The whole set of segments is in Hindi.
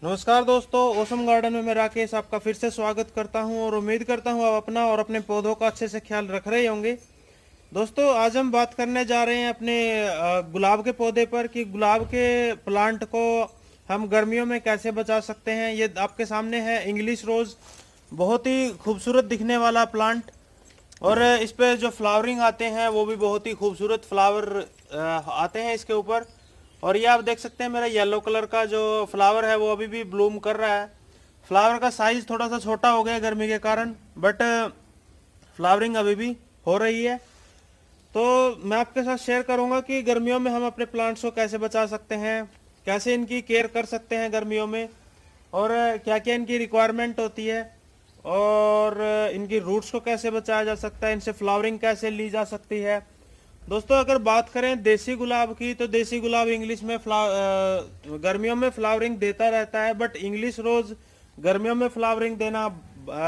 नमस्कार दोस्तों, ओसम गार्डन में मैं राकेश आपका फिर से स्वागत करता हूं और उम्मीद करता हूं आप अपना और अपने पौधों का अच्छे से ख्याल रख रहे होंगे। दोस्तों, आज हम बात करने जा रहे हैं अपने गुलाब के पौधे पर कि गुलाब के प्लांट को हम गर्मियों में कैसे बचा सकते हैं। ये आपके सामने है इंग्लिश रोज, बहुत ही खूबसूरत दिखने वाला प्लांट। और इस पे जो फ्लावरिंग आते हैं वो भी बहुत ही खूबसूरत फ्लावर आते हैं इसके ऊपर। और ये आप देख सकते हैं मेरा येलो कलर का जो फ्लावर है वो अभी भी ब्लूम कर रहा है। फ्लावर का साइज थोड़ा सा छोटा हो गया गर्मी के कारण, बट फ्लावरिंग अभी भी हो रही है। तो मैं आपके साथ शेयर करूंगा कि गर्मियों में हम अपने प्लांट्स को कैसे बचा सकते हैं, कैसे इनकी केयर कर सकते हैं गर्मियों में, और क्या क्या इनकी रिक्वायरमेंट होती है, और इनकी रूट्स को कैसे बचाया जा सकता है, इनसे फ्लावरिंग कैसे ली जा सकती है। दोस्तों, अगर बात करें देसी गुलाब की, तो देसी गुलाब इंग्लिश में गर्मियों में फ्लावरिंग देता रहता है, बट इंग्लिश रोज गर्मियों में फ्लावरिंग देना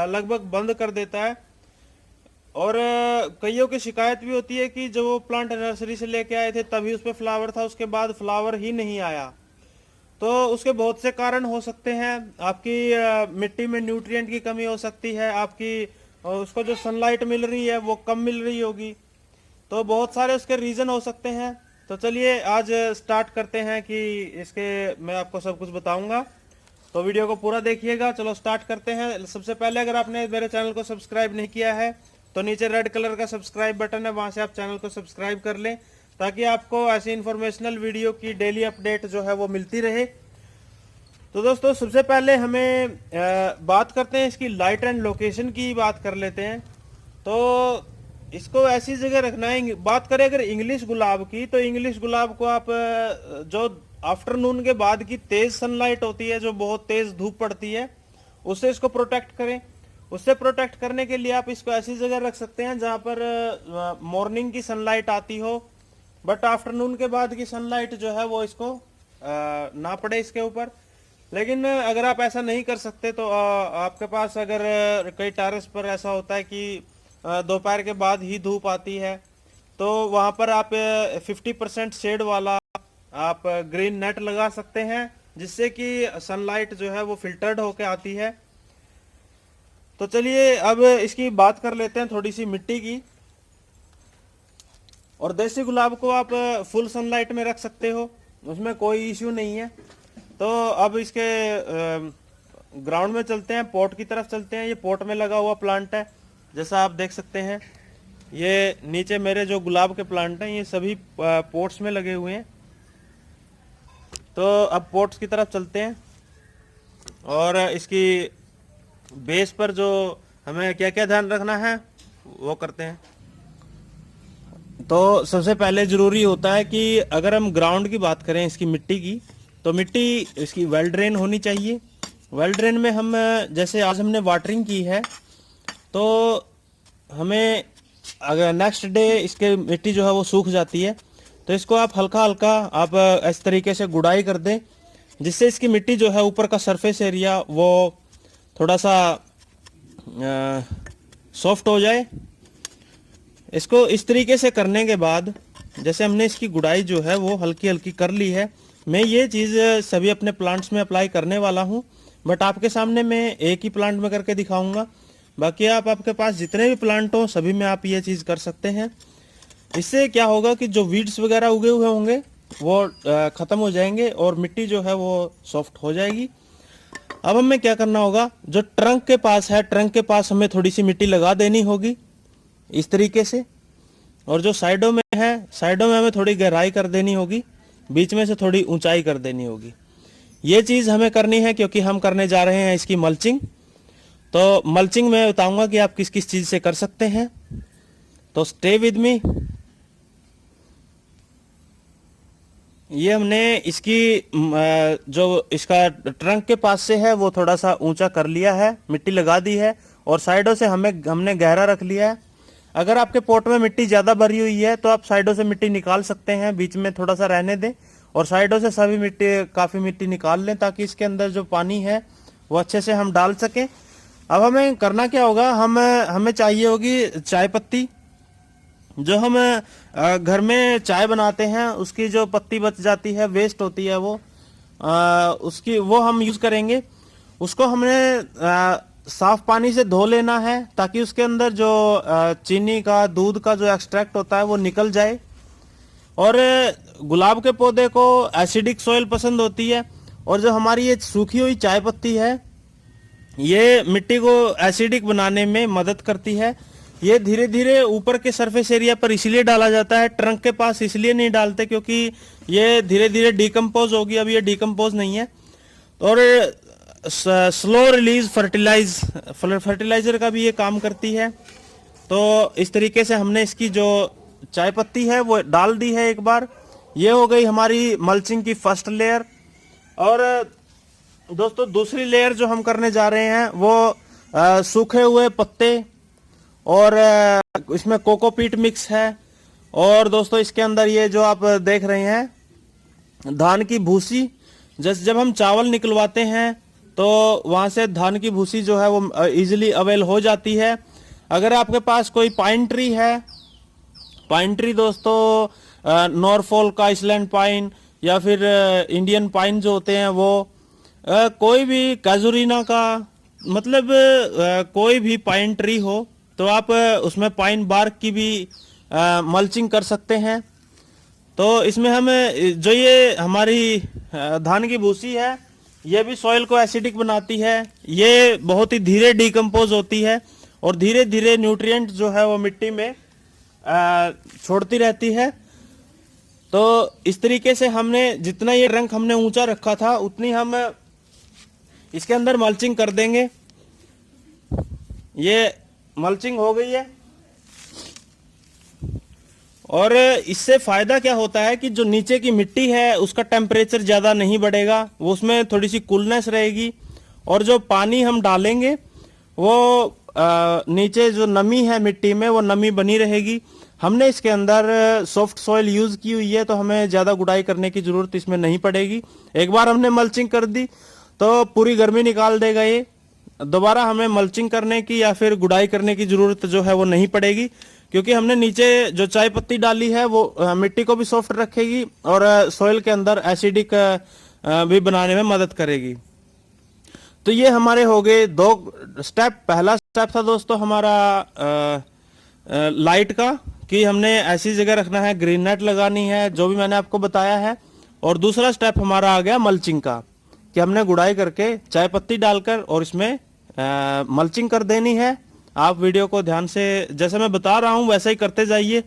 लगभग बंद कर देता है। और कईयों की शिकायत भी होती है कि जो वो प्लांट नर्सरी से लेके आए थे तभी उस पर फ्लावर था, उसके बाद फ्लावर ही नहीं आया। तो उसके बहुत से कारण हो सकते हैं। आपकी मिट्टी में न्यूट्रिएंट की कमी हो सकती है, आपकी उसको जो सनलाइट मिल रही है वो कम मिल रही होगी। तो बहुत सारे उसके रीजन हो सकते हैं। तो चलिए आज स्टार्ट करते हैं कि इसके मैं आपको सब कुछ बताऊंगा, तो वीडियो को पूरा देखिएगा। चलो स्टार्ट करते हैं। सबसे पहले अगर आपने मेरे चैनल को सब्सक्राइब नहीं किया है तो नीचे रेड कलर का सब्सक्राइब बटन है, वहां से आप चैनल को सब्सक्राइब कर लें ताकि आपको ऐसी इंफॉर्मेशनल वीडियो की डेली अपडेट जो है वो मिलती रहे। तो दोस्तों, सबसे पहले हमें बात करते हैं इसकी लाइट एंड लोकेशन की बात कर लेते हैं। तो इसको ऐसी जगह रखना है। बात करें अगर इंग्लिश गुलाब की, तो इंग्लिश गुलाब को आप जो आफ्टरनून के बाद की तेज सनलाइट होती है, जो बहुत तेज धूप पड़ती है, उससे इसको प्रोटेक्ट करें। उससे प्रोटेक्ट करने के लिए आप इसको ऐसी जगह रख सकते हैं जहां पर मॉर्निंग की सनलाइट आती हो, बट आफ्टरनून के बाद की सनलाइट जो है वो इसको ना पड़े इसके ऊपर। लेकिन अगर आप ऐसा नहीं कर सकते तो आपके पास अगर कई टेरेस पर ऐसा होता है कि दोपहर के बाद ही धूप आती है, तो वहां पर आप 50% शेड वाला आप ग्रीन नेट लगा सकते हैं, जिससे कि सनलाइट जो है वो फिल्टर्ड होके आती है। तो चलिए अब इसकी बात कर लेते हैं थोड़ी सी मिट्टी की। और देसी गुलाब को आप फुल सनलाइट में रख सकते हो, उसमें कोई इश्यू नहीं है। तो अब इसके ग्राउंड में चलते हैं, पॉट की तरफ चलते हैं। ये पॉट में लगा हुआ प्लांट है, जैसा आप देख सकते हैं। ये नीचे मेरे जो गुलाब के प्लांट हैं ये सभी पॉट्स में लगे हुए हैं। तो अब पॉट्स की तरफ चलते हैं और इसकी बेस पर जो हमें क्या क्या ध्यान रखना है वो करते हैं। तो सबसे पहले ज़रूरी होता है कि अगर हम ग्राउंड की बात करें इसकी मिट्टी की, तो मिट्टी इसकी वेल ड्रेन होनी चाहिए। वेल ड्रेन में हम जैसे आज हमने वाटरिंग की है, तो हमें अगर नेक्स्ट डे इसके मिट्टी जो है वो सूख जाती है, तो इसको आप हल्का हल्का आप इस तरीके से गुड़ाई कर दें, जिससे इसकी मिट्टी जो है ऊपर का सरफेस एरिया वो थोड़ा सा सॉफ्ट हो जाए। इसको इस तरीके से करने के बाद जैसे हमने इसकी गुड़ाई जो है वो हल्की हल्की कर ली है, मैं ये चीज़ सभी अपने प्लांट्स में अप्लाई करने वाला हूँ, बट आपके सामने मैं एक ही प्लांट में करके दिखाऊंगा। बाकी आप आपके पास जितने भी प्लांट हो सभी में आप ये चीज़ कर सकते हैं। इससे क्या होगा कि जो वीड्स वगैरह उगे हुए होंगे वो ख़त्म हो जाएंगे और मिट्टी जो है वो सॉफ्ट हो जाएगी। अब हमें क्या करना होगा, जो ट्रंक के पास है, ट्रंक के पास हमें थोड़ी सी मिट्टी लगा देनी होगी इस तरीके से। और जो साइडों में है, साइडों में हमें थोड़ी गहराई कर देनी होगी, बीच में से थोड़ी ऊंचाई कर देनी होगी। ये चीज़ हमें करनी है क्योंकि हम करने जा रहे हैं इसकी मल्चिंग। तो मल्चिंग में बताऊंगा कि आप किस किस चीज़ से कर सकते हैं, तो स्टे विद मी। ये हमने इसकी जो इसका ट्रंक के पास से है वो थोड़ा सा ऊंचा कर लिया है, मिट्टी लगा दी है, और साइडों से हमने गहरा रख लिया है। अगर आपके पोट में मिट्टी ज़्यादा भरी हुई है तो आप साइडों से मिट्टी निकाल सकते हैं, बीच में थोड़ा सा रहने दें, और साइडों से सभी मिट्टी काफ़ी मिट्टी निकाल लें ताकि इसके अंदर जो पानी है वो अच्छे से हम डाल सकें। अब हमें करना क्या होगा, हमें चाहिए होगी चाय पत्ती। जो हम घर में चाय बनाते हैं उसकी जो पत्ती बच जाती है, वेस्ट होती है वो, उसकी वो हम यूज करेंगे। उसको हमने साफ पानी से धो लेना है ताकि उसके अंदर जो चीनी का दूध का जो एक्सट्रैक्ट होता है वो निकल जाए। और गुलाब के पौधे को एसिडिक सॉइल पसंद होती है, और जो हमारी ये सूखी हुई चाय पत्ती है ये मिट्टी को एसिडिक बनाने में मदद करती है। ये धीरे धीरे ऊपर के सरफेस एरिया पर इसलिए डाला जाता है, ट्रंक के पास इसलिए नहीं डालते क्योंकि ये धीरे धीरे डिकम्पोज होगी। अब ये डिकम्पोज नहीं है। और स्लो रिलीज फर्टिलाइजर का भी ये काम करती है। तो इस तरीके से हमने इसकी जो चाय पत्ती है वो डाल दी है एक बार। ये हो गई हमारी मल्चिंग की फर्स्ट लेयर। और दोस्तों दूसरी लेयर जो हम करने जा रहे हैं वो सूखे हुए पत्ते और इसमें कोकोपीट मिक्स है। और दोस्तों इसके अंदर ये जो आप देख रहे हैं धान की भूसी, जब हम चावल निकलवाते हैं तो वहां से धान की भूसी जो है वो इजीली अवेल हो जाती है। अगर आपके पास कोई पाइन ट्री है, पाइन ट्री दोस्तों नॉरफॉल्क का आइसलैंड पाइन या फिर इंडियन पाइन जो होते हैं वो कोई भी कैजुरीना का मतलब कोई भी पाइन ट्री हो तो आप उसमें पाइन बार्क की भी मल्चिंग कर सकते हैं। तो इसमें हम जो ये हमारी धान की भूसी है ये भी सॉइल को एसिडिक बनाती है। ये बहुत ही धीरे डिकम्पोज होती है और धीरे धीरे न्यूट्रिएंट जो है वो मिट्टी में छोड़ती रहती है। तो इस तरीके से हमने जितना ये रंग हमने ऊंचा रखा था उतनी हम इसके अंदर मल्चिंग कर देंगे। ये मल्चिंग हो गई है। और इससे फायदा क्या होता है कि जो नीचे की मिट्टी है उसका टेम्परेचर ज्यादा नहीं बढ़ेगा, वो उसमें थोड़ी सी कूलनेस रहेगी। और जो पानी हम डालेंगे वो नीचे जो नमी है मिट्टी में वो नमी बनी रहेगी। हमने इसके अंदर सॉफ्ट सॉइल यूज की हुई है तो हमें ज्यादा गुड़ाई करने की जरूरत इसमें नहीं पड़ेगी। एक बार हमने मल्चिंग कर दी तो पूरी गर्मी निकाल देगा ये। दोबारा हमें मल्चिंग करने की या फिर गुड़ाई करने की जरूरत जो है वो नहीं पड़ेगी, क्योंकि हमने नीचे जो चाय पत्ती डाली है वो मिट्टी को भी सॉफ्ट रखेगी और सॉइल के अंदर एसिडिक भी बनाने में मदद करेगी। तो ये हमारे हो गए दो स्टेप। पहला स्टेप था दोस्तों हमारा लाइट का, कि हमने ऐसी जगह रखना है, ग्रीन नेट लगानी है, जो भी मैंने आपको बताया है। और दूसरा स्टेप हमारा आ गया मल्चिंग का, कि हमने गुड़ाई करके चाय पत्ती डालकर और इसमें मल्चिंग कर देनी है। आप वीडियो को ध्यान से जैसे मैं बता रहा हूं वैसे ही करते जाइए,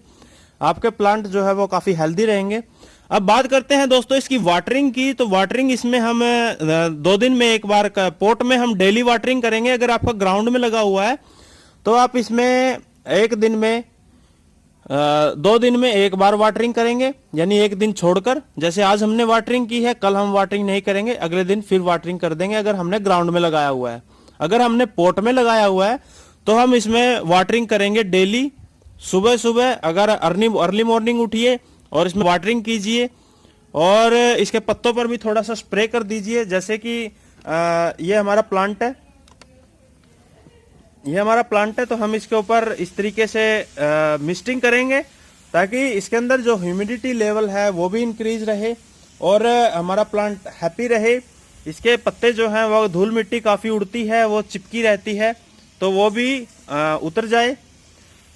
आपके प्लांट जो है वो काफी हेल्दी रहेंगे। अब बात करते हैं दोस्तों इसकी वाटरिंग की। तो वाटरिंग इसमें हम 2 दिन में एक बार पोट में हम डेली वाटरिंग करेंगे। अगर आपका ग्राउंड में लगा हुआ है तो आप इसमें 1 दिन में 2 दिन में एक बार वाटरिंग करेंगे, यानी 1 दिन छोड़कर। जैसे आज हमने वाटरिंग की है, कल हम वाटरिंग नहीं करेंगे, अगले दिन फिर वाटरिंग कर देंगे अगर हमने ग्राउंड में लगाया हुआ है। अगर हमने पोट में लगाया हुआ है तो हम इसमें वाटरिंग करेंगे डेली सुबह सुबह। अगर अर्ली मॉर्निंग उठिए और इसमें वाटरिंग कीजिए और इसके पत्तों पर भी थोड़ा सा स्प्रे कर दीजिए। जैसे कि ये हमारा प्लांट है, ये हमारा प्लांट है तो हम इसके ऊपर इस तरीके से मिस्टिंग करेंगे ताकि इसके अंदर जो ह्यूमिडिटी लेवल है वो भी इंक्रीज रहे और हमारा प्लांट हैप्पी रहे। इसके पत्ते जो हैं वो धूल मिट्टी काफ़ी उड़ती है, वो चिपकी रहती है, तो वो भी उतर जाए।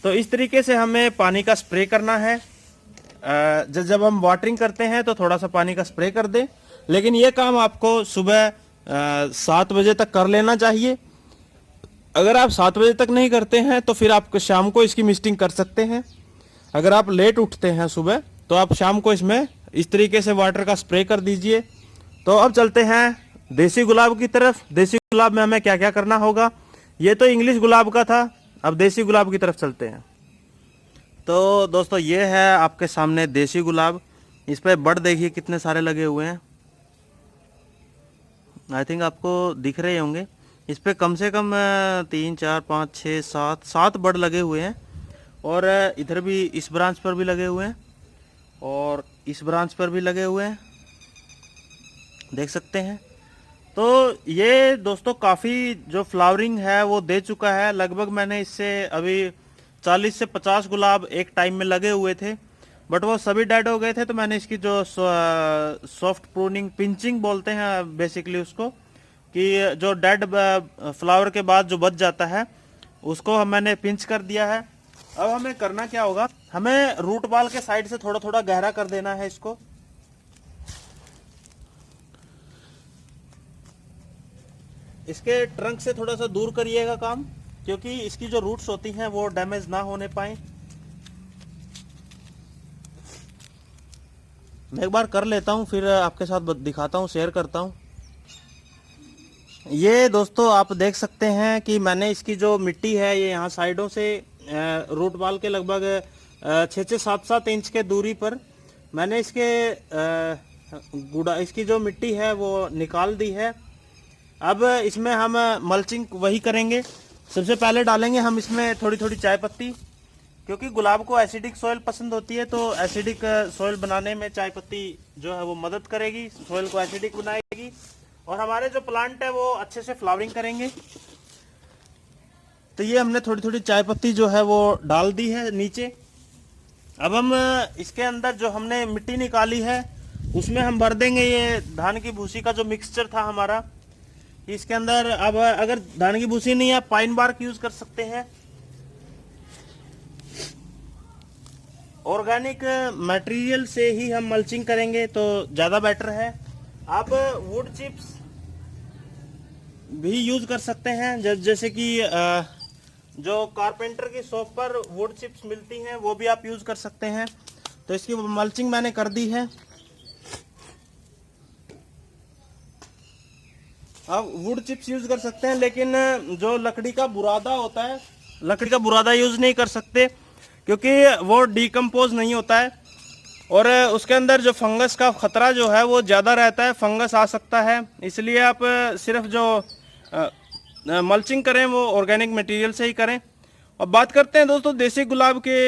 तो इस तरीके से हमें पानी का स्प्रे करना है। जब हम वाटरिंग करते हैं तो थोड़ा सा पानी का स्प्रे कर दें, लेकिन ये काम आपको सुबह 7 बजे तक कर लेना चाहिए। अगर आप 7 बजे तक नहीं करते हैं तो फिर आप शाम को इसकी मिस्टिंग कर सकते हैं। अगर आप लेट उठते हैं सुबह तो आप शाम को इसमें इस तरीके से वाटर का स्प्रे कर दीजिए। तो अब चलते हैं देसी गुलाब की तरफ। देसी गुलाब में हमें क्या क्या करना होगा। ये तो इंग्लिश गुलाब का था, अब देसी गुलाब की तरफ चलते हैं। तो दोस्तों ये है आपके सामने देसी गुलाब। इस पर बड़ देखिए कितने सारे लगे हुए हैं, आई थिंक आपको दिख रहे होंगे। इस पे कम से कम 3 4 5 6 7 बड़ लगे हुए हैं। और इधर भी इस ब्रांच पर भी लगे हुए हैं और इस ब्रांच पर भी लगे हुए हैं, देख सकते हैं। तो ये दोस्तों काफ़ी जो फ्लावरिंग है वो दे चुका है। लगभग मैंने इससे अभी 40 से 50 गुलाब एक टाइम में लगे हुए थे, बट वो सभी डेड हो गए थे। तो मैंने इसकी जो सॉफ्ट प्रूनिंग पिंचिंग बोलते हैं बेसिकली उसको, कि जो डेड फ्लावर के बाद जो बच जाता है उसको मैंने पिंच कर दिया है। अब हमें करना क्या होगा, हमें रूट बॉल के साइड से थोड़ा थोड़ा गहरा कर देना है इसको। इसके ट्रंक से थोड़ा सा दूर करिएगा काम, क्योंकि इसकी जो रूट्स होती हैं वो डैमेज ना होने पाए। मैं एक बार कर लेता हूँ, फिर आपके साथ दिखाता हूँ, शेयर करता हूँ। ये दोस्तों आप देख सकते हैं कि मैंने इसकी जो मिट्टी है ये यहाँ साइडों से रूट बॉल के लगभग 6-7 इंच के दूरी पर मैंने इसके इसकी जो मिट्टी है वो निकाल दी है। अब इसमें हम मल्चिंग वही करेंगे। सबसे पहले डालेंगे हम इसमें थोड़ी थोड़ी चाय पत्ती, क्योंकि गुलाब को एसिडिक सॉइल पसंद होती है। तो एसिडिक सॉइल बनाने में चाय पत्ती जो है वो मदद करेगी, सॉइल को एसिडिक बनाएगी और हमारे जो प्लांट है वो अच्छे से फ्लावरिंग करेंगे। तो ये हमने थोड़ी थोड़ी चाय पत्ती जो है वो डाल दी है नीचे। अब हम इसके अंदर जो हमने मिट्टी निकाली है उसमें हम भर देंगे ये धान की भूसी का जो मिक्सचर था हमारा इसके अंदर। अब अगर धान की भूसी नहीं है, आप पाइन बार्क यूज कर सकते हैं। ऑर्गेनिक मटेरियल से ही हम मल्चिंग करेंगे तो ज़्यादा बेटर है। आप वुड चिप्स भी यूज कर सकते हैं, जैसे कि जो कारपेंटर की शॉप पर वुड चिप्स मिलती हैं वो भी आप यूज कर सकते हैं। तो इसकी मल्चिंग मैंने कर दी है। आप वुड चिप्स यूज कर सकते हैं, लेकिन जो लकड़ी का बुरादा होता है, लकड़ी का बुरादा यूज नहीं कर सकते, क्योंकि वो डिकम्पोज नहीं होता है और उसके अंदर जो फंगस का खतरा जो है वो ज़्यादा रहता है, फंगस आ सकता है। इसलिए आप सिर्फ जो मल्चिंग करें वो ऑर्गेनिक मटेरियल से ही करें। और बात करते हैं दोस्तों देसी गुलाब के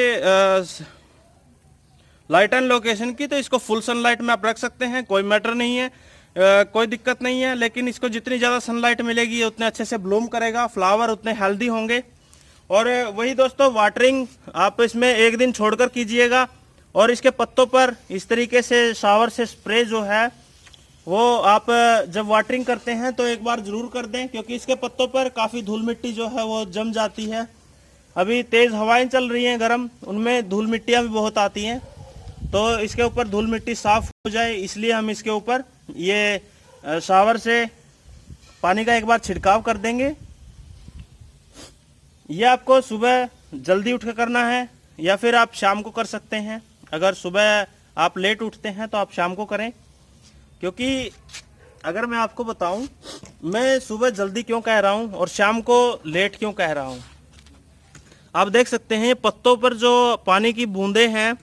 लाइट एंड लोकेशन की, तो इसको फुल सनलाइट में आप रख सकते हैं, कोई मैटर नहीं है, कोई दिक्कत नहीं है। लेकिन इसको जितनी ज़्यादा सनलाइट मिलेगी उतने अच्छे से ब्लूम करेगा, फ्लावर उतने हेल्दी होंगे। और वही दोस्तों वाटरिंग आप इसमें एक दिन छोड़कर कीजिएगा और इसके पत्तों पर इस तरीके से शावर से स्प्रे जो है वो आप जब वाटरिंग करते हैं तो एक बार ज़रूर कर दें, क्योंकि इसके पत्तों पर काफ़ी धूल मिट्टी जो है वो जम जाती है। अभी तेज़ हवाएं चल रही हैं गर्म, उनमें धूल मिट्टियाँ भी बहुत आती हैं। तो इसके ऊपर धूल मिट्टी साफ़ हो जाए इसलिए हम इसके ऊपर ये शावर से पानी का एक बार छिड़काव कर देंगे। ये आपको सुबह जल्दी उठ कर करना है या फिर आप शाम को कर सकते हैं। अगर सुबह आप लेट उठते हैं तो आप शाम को करें, क्योंकि अगर मैं आपको बताऊं मैं सुबह जल्दी क्यों कह रहा हूं और शाम को लेट क्यों कह रहा हूं। आप देख सकते हैं पत्तों पर जो पानी की बूंदें हैं,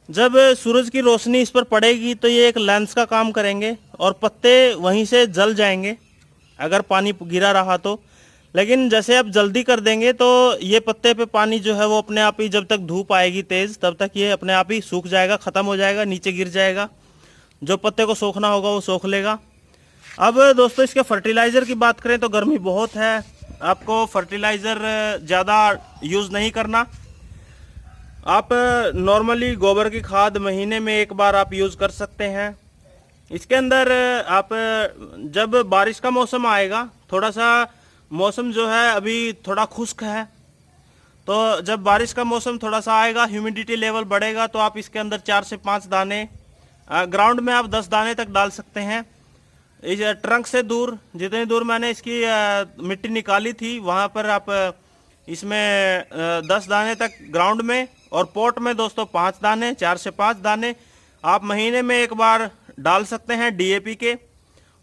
जब सूरज की रोशनी इस पर पड़ेगी तो ये एक लेंस का काम करेंगे और पत्ते वहीं से जल जाएंगे अगर पानी गिरा रहा तो। लेकिन जैसे आप जल्दी कर देंगे तो ये पत्ते पे पानी जो है वो अपने आप ही, जब तक धूप आएगी तेज़ तब तक ये अपने आप ही सूख जाएगा, ख़त्म हो जाएगा, नीचे गिर जाएगा। जो पत्ते को सोखना होगा वो सोख लेगा। अब दोस्तों इसके फर्टिलाइज़र की बात करें तो गर्मी बहुत है, आपको फर्टिलाइज़र ज़्यादा यूज़ नहीं करना। आप नॉर्मली गोबर की खाद महीने में एक बार आप यूज़ कर सकते हैं। इसके अंदर आप जब बारिश का मौसम आएगा, थोड़ा सा मौसम जो है अभी थोड़ा खुश्क है, तो जब बारिश का मौसम थोड़ा सा आएगा, ह्यूमिडिटी लेवल बढ़ेगा, तो आप इसके अंदर 4 से 5 दाने, ग्राउंड में आप 10 दाने तक डाल सकते हैं। इस ट्रंक से दूर, जितनी दूर मैंने इसकी मिट्टी निकाली थी वहाँ पर आप इसमें 10 दाने तक ग्राउंड में, और पॉट में दोस्तों 5 दाने, 4 से 5 दाने आप महीने में एक बार डाल सकते हैं डीएपी के।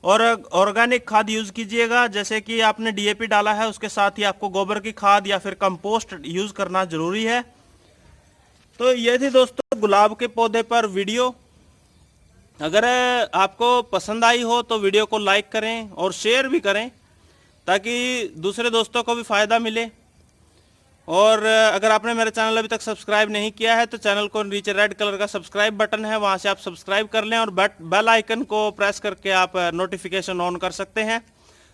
और ऑर्गेनिक खाद यूज़ कीजिएगा, जैसे कि आपने डीएपी डाला है उसके साथ ही आपको गोबर की खाद या फिर कंपोस्ट यूज़ करना ज़रूरी है। तो ये थी दोस्तों गुलाब के पौधे पर वीडियो। अगर आपको पसंद आई हो तो वीडियो को लाइक करें और शेयर भी करें ताकि दूसरे दोस्तों को भी फ़ायदा मिले। और अगर आपने मेरा चैनल अभी तक सब्सक्राइब नहीं किया है तो चैनल को नीचे रेड कलर का सब्सक्राइब बटन है, वहां से आप सब्सक्राइब कर लें और बेल आइकन को प्रेस करके आप नोटिफिकेशन ऑन कर सकते हैं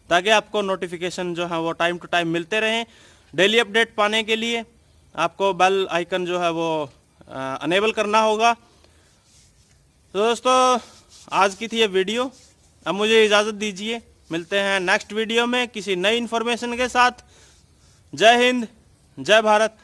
ताकि आपको नोटिफिकेशन जो है वो टाइम टू टाइम मिलते रहें। डेली अपडेट पाने के लिए आपको बेल आइकन जो है वो अनेबल करना होगा। तो दोस्तों आज की थी ये वीडियो, अब मुझे इजाज़त दीजिए, मिलते हैं नेक्स्ट वीडियो में किसी नई इन्फॉर्मेशन के साथ। जय हिंद, जय भारत।